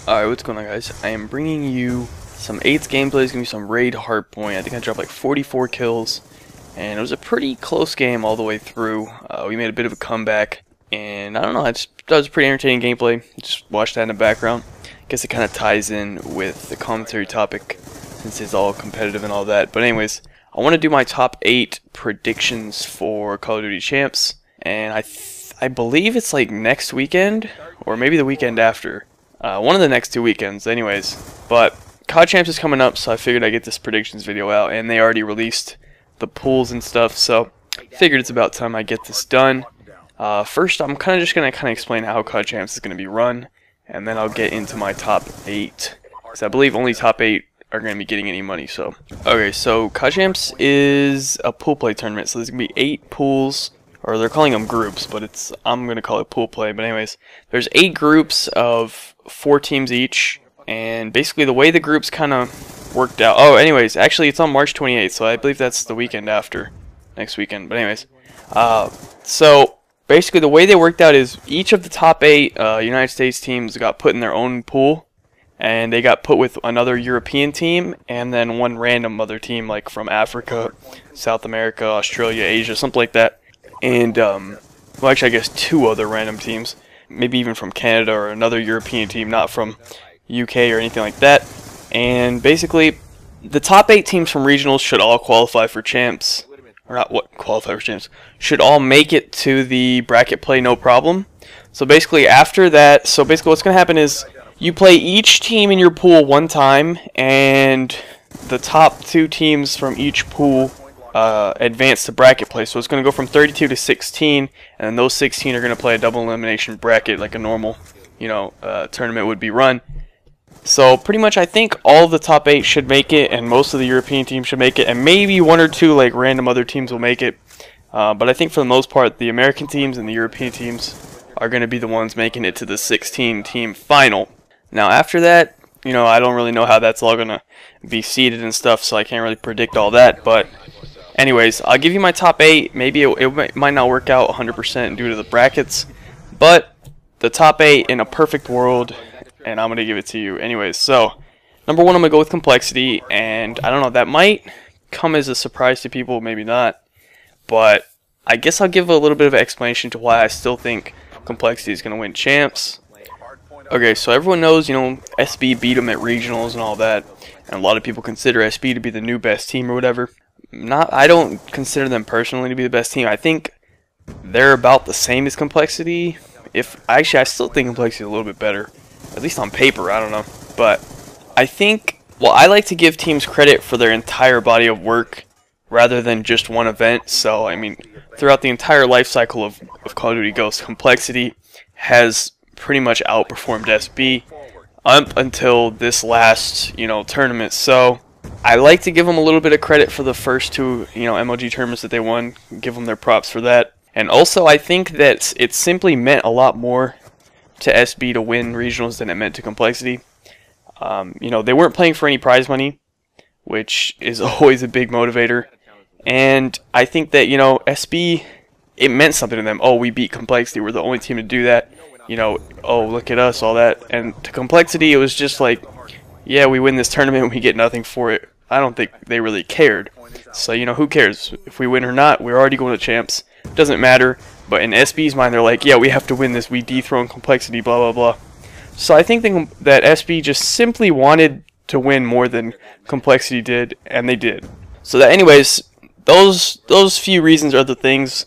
Alright, what's going on, guys? I am bringing you some 8th gameplay. It's going to be some Raid Hardpoint. I think I dropped like 44 kills, and it was a pretty close game all the way through. We made a bit of a comeback, and I don't know, that was pretty entertaining gameplay. Just watch that in the background. Guess it kind of ties in with the commentary topic, since it's all competitive and all that. But anyways, I want to do my top 8 predictions for Call of Duty Champs, and I believe it's like next weekend, or maybe the weekend after. One of the next 2 weekends, anyways. But COD Champs is coming up, so I figured I'd get this predictions video out, and they already released the pools and stuff, so I figured it's about time I get this done. First, I'm just going to explain how COD Champs is going to be run, and then I'll get into my top 8, because I believe only top 8 are going to be getting any money. So okay, so COD Champs is a pool play tournament, so there's going to be 8 pools. Or they're calling them groups, but I'm going to call it pool play. But anyways, there's 8 groups of 4 teams each, and basically the way the groups kind of worked out. Oh, anyways, actually it's on March 28th, so I believe that's the weekend after, next weekend. But anyways, so basically the way they worked out is each of the top 8 United States teams got put in their own pool, and they got put with another European team, and then one random other team like from Africa, South America, Australia, Asia, something like that. And, well, actually, I guess 2 other random teams, maybe even from Canada or another European team, not from UK or anything like that. And basically, the top 8 teams from regionals should all qualify for champs, or not qualify for champs, should all make it to the bracket play no problem. So basically, after that, what's going to happen is you play each team in your pool one time, and the top 2 teams from each pool advance to bracket play. So it's going to go from 32 to 16, and then those 16 are going to play a double elimination bracket like a normal, tournament would be run. So pretty much I think all of the top 8 should make it, and most of the European teams should make it, and maybe 1 or 2 like random other teams will make it. But I think for the most part the American teams and the European teams are going to be the ones making it to the 16 team final. Now after that, I don't really know how that's all going to be seeded and stuff, so I can't really predict all that. But anyways, I'll give you my top 8. Maybe it might not work out 100% due to the brackets, but the top 8 in a perfect world, and I'm going to give it to you. Anyways, so number 1, I'm going to go with complexity, and I don't know, that might come as a surprise to people, maybe not, but I guess I'll give a little bit of an explanation to why I still think complexity is going to win champs. Okay, so everyone knows, SB beat them at regionals and all that, and a lot of people consider SB to be the new best team or whatever. I don't consider them personally to be the best team. I think they're about the same as complexity. I still think complexity is a little bit better, at least on paper. I don't know, but I think, well, I like to give teams credit for their entire body of work rather than just one event. So I mean, throughout the entire life cycle of Call of Duty Ghosts, complexity has pretty much outperformed SB up until this last tournament. So I like to give them a little bit of credit for the first 2 MLG tournaments that they won, give them their props for that. And also I think that it simply meant a lot more to SB to win regionals than it meant to complexity. They weren't playing for any prize money, which is always a big motivator. And I think that, SB, it meant something to them. Oh, we beat complexity, we're the only team to do that. Oh, look at us, all that. And to complexity, it was just like, yeah, we win this tournament, we get nothing for it. I don't think they really cared. So, who cares? If we win or not, we're already going to champs. Doesn't matter. But in SB's mind, they're like, yeah, we have to win this. We dethrone complexity, blah, blah, blah. So I think that SB just simply wanted to win more than complexity did, and they did. So that, anyways, those few reasons are the things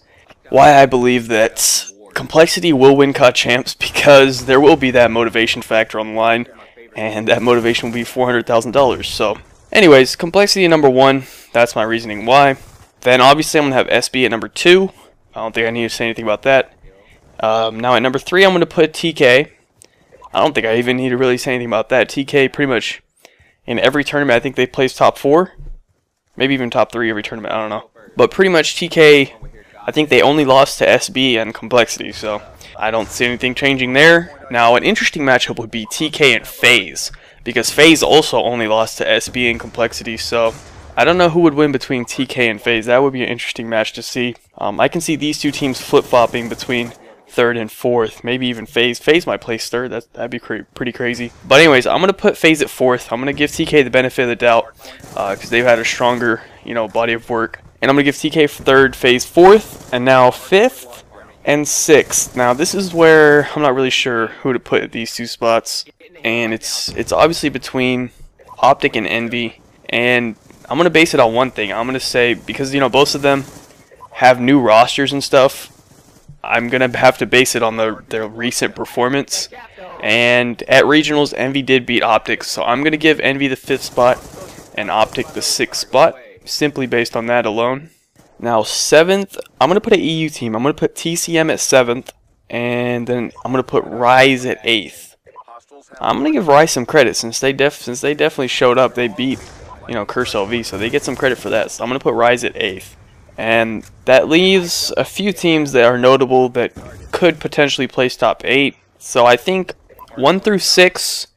why I believe that complexity will win COD Champs, because there will be that motivation factor on the line, and that motivation will be $400,000. So anyways, complexity number 1, that's my reasoning why. Then obviously I'm going to have SB at number 2. I don't think I need to say anything about that. Now at number 3 I'm going to put TK. I don't think I even need to really say anything about that. TK pretty much in every tournament, I think they place top 4. Maybe even top 3 every tournament, I don't know. But pretty much TK, I think they only lost to SB and complexity, so I don't see anything changing there. Now, an interesting matchup would be TK and FaZe, because FaZe also only lost to SB and complexity, so I don't know who would win between TK and FaZe. That would be an interesting match to see. I can see these 2 teams flip-flopping between third and fourth. Maybe even FaZe. FaZe might place third. That'd be pretty crazy. But anyways, I'm going to put FaZe at fourth. I'm going to give TK the benefit of the doubt because they've had a stronger, body of work. And I'm going to give TK third, FaZe fourth, and now fifth and sixth. Now this is where I'm not really sure who to put at these two spots. And it's obviously between Optic and Envy. And I'm going to base it on one thing. I'm going to say, because, both of them have new rosters and stuff, I'm going to have to base it on their recent performance. And at Regionals, Envy did beat Optic. So I'm going to give Envy the 5th spot and Optic the 6th spot, simply based on that alone. Now 7th, I'm going to put an EU team. I'm going to put TCM at 7th. And then I'm going to put Rise at 8th. I'm going to give Rise some credit since they definitely showed up. They beat, Curse LV, so they get some credit for that. So I'm going to put Rise at 8th. And that leaves a few teams that are notable that could potentially place top 8. So I think 1 through 6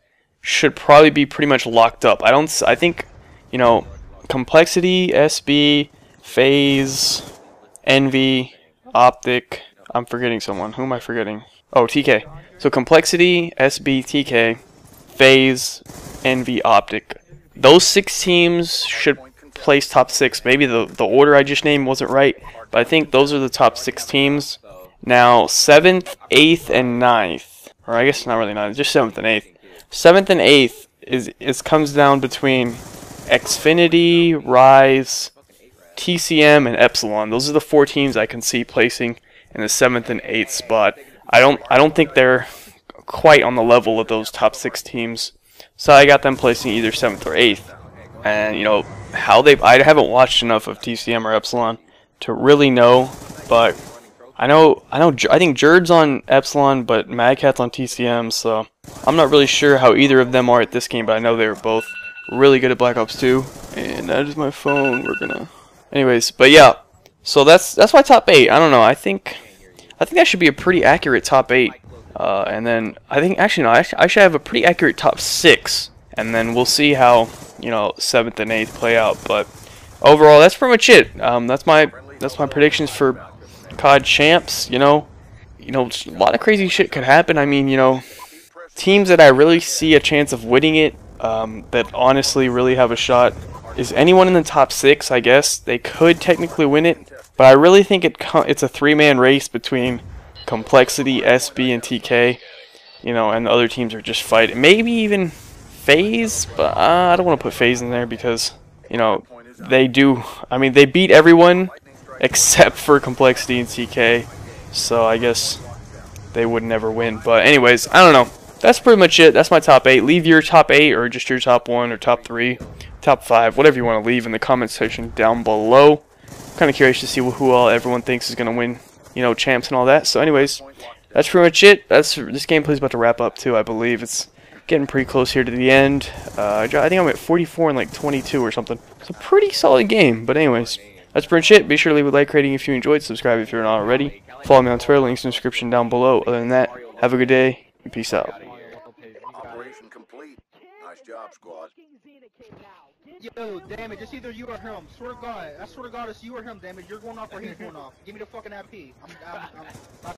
should probably be pretty much locked up. I think, Complexity, SB, FaZe, Envy, Optic. I'm forgetting someone. Who am I forgetting? Oh, TK. So Complexity, SB, TK, FaZe, Envy, Optic. Those 6 teams should place top 6. Maybe the order I just named wasn't right, but I think those are the top 6 teams. Now 7th, 8th, and 9th, or I guess not really 9th, just 7th and 8th. 7th and 8th comes down between Xfinity, Rise, TCM, and Epsilon. Those are the 4 teams I can see placing in the 7th and 8th spot. I don't think they're quite on the level of those top 6 teams, so I got them placing either 7th or 8th. And I haven't watched enough of TCM or Epsilon to really know, but I think Jerd's on Epsilon, but Madcat's on TCM, so I'm not really sure how either of them are at this game, but I know they were both really good at Black Ops 2. And that is my phone. Anyways, but yeah, so that's my top 8. I don't know. I think that should be a pretty accurate top 8. And then I think I should have a pretty accurate top 6. And then we'll see how 7th and 8th play out. But overall, that's pretty much it. That's my predictions for COD Champs. A lot of crazy shit could happen. I mean, teams that I really see a chance of winning it, that honestly really have a shot, is anyone in the top 6. I guess they could technically win it, but I really think it's a 3-man race between Complexity, SB, and TK. And the other teams are just fighting. Maybe even FaZe, but I don't want to put FaZe in there because, they do. I mean, they beat everyone except for Complexity and TK, so I guess they would never win. But anyways, I don't know. That's pretty much it. That's my top 8. Leave your top 8 or just your top 1 or top 3, top 5, whatever you want to leave in the comment section down below. I'm kind of curious to see who all everyone thinks is going to win, champs and all that. So anyways, that's pretty much it. This gameplay is about to wrap up too, I believe. It's getting pretty close here to the end. I think I'm at 44 and like 22 or something. It's a pretty solid game. But anyways, that's pretty much it. Be sure to leave a like rating if you enjoyed. Subscribe if you're not already. Follow me on Twitter. Links in the description down below. Other than that, have a good day and peace out. Operation complete. Nice job, squad. Yo, damn it, it's either you or him. Swear to God, I swear to God, it's you or him, damn it. You're going off or he's going off. Give me the fucking IP. I'm